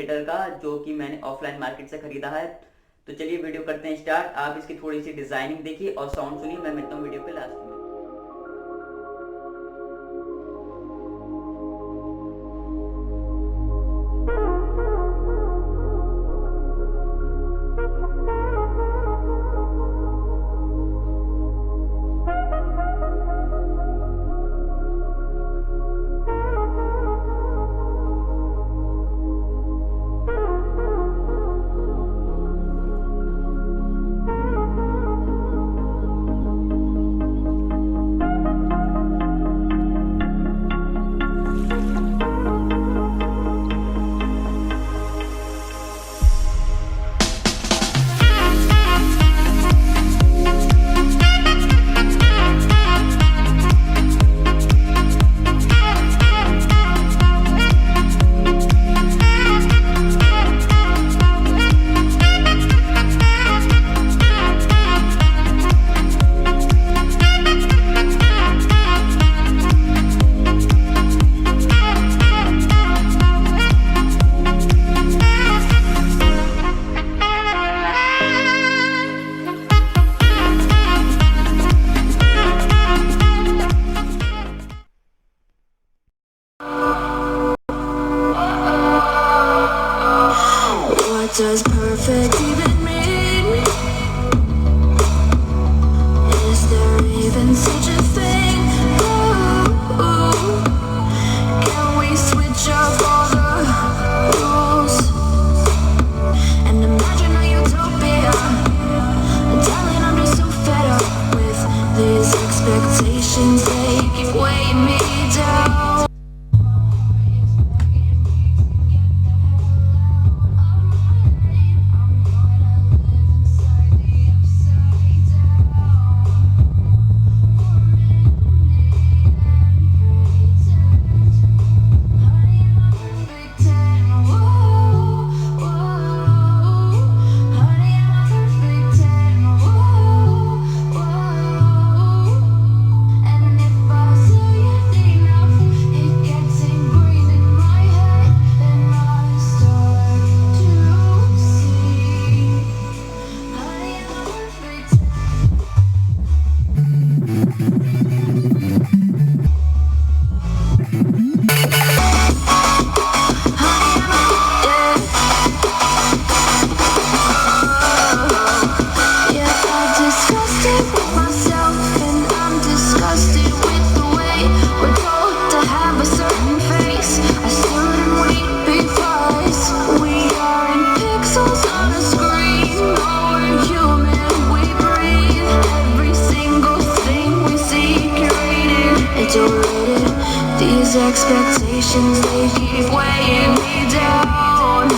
Theatre का, जो कि मैंने ऑफलाइन मार्केट से खरीदा है। तो चलिए वीडियो करते हैं स्टार्ट। आप इसकी थोड़ी सी डिजाइनिंग देखिए और साउंड सुनिए। मैं मिलता हूँ वीडियो के लास्ट में। Does perfect even mean? Is there even such a thing? Ooh, can we switch up all the rules and imagine a utopia? Darling, I'm just so fed up with these expectations. They keep weighing me down. These expectations, they keep weighing me down.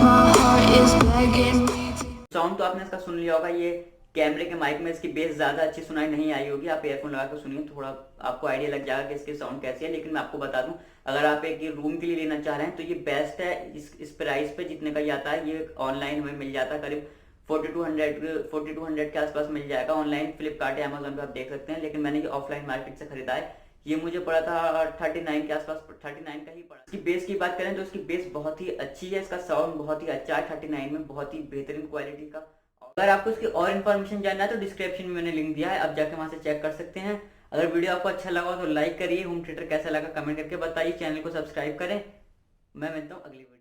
My heart is begging me to... sound तो आपने इसका सुन लिया होगा। ये कैमरे के mic में इसकी बेस ज़्यादा अच्छी सुनाई नहीं आई होगी। आप ईयरफोन लगा कर सुनिए, थोड़ा आपको आइडिया लग जाएगा कि इसकी साउंड कैसी है। लेकिन मैं आपको बता दूं, अगर आप एक रूम के लिए लेना चाह रहे हैं तो ये बेस्ट है। इस प्राइस पे जितने का ये आता है, ये ऑनलाइन हमें मिल जाता है करीब 4200 के आसपास मिल जाएगा। ऑनलाइन फ्लिपकार्ट या अमेजोन पे आप देख सकते हैं। लेकिन मैंने ये ऑफलाइन मार्केट से खरीदा है। ये मुझे पड़ा था 39 के आसपास, 39 का ही पड़ा। इसकी बेस की बात करें तो इसकी बेस बहुत ही अच्छी है। इसका साउंड बहुत ही अच्छा है 39 में, बहुत ही बेहतरीन क्वालिटी का। अगर आपको इसकी और इन्फॉर्मेशन जानना है तो डिस्क्रिप्शन में मैंने लिंक दिया है, आप जाके वहां से चेक कर सकते हैं। अगर वीडियो आपको अच्छा लगा तो लाइक करिए, होम थिएटर कैसा लगा कमेंट करके बताइए, चैनल को सब्सक्राइब करें। मैं मिलता हूँ अगली वीडियो।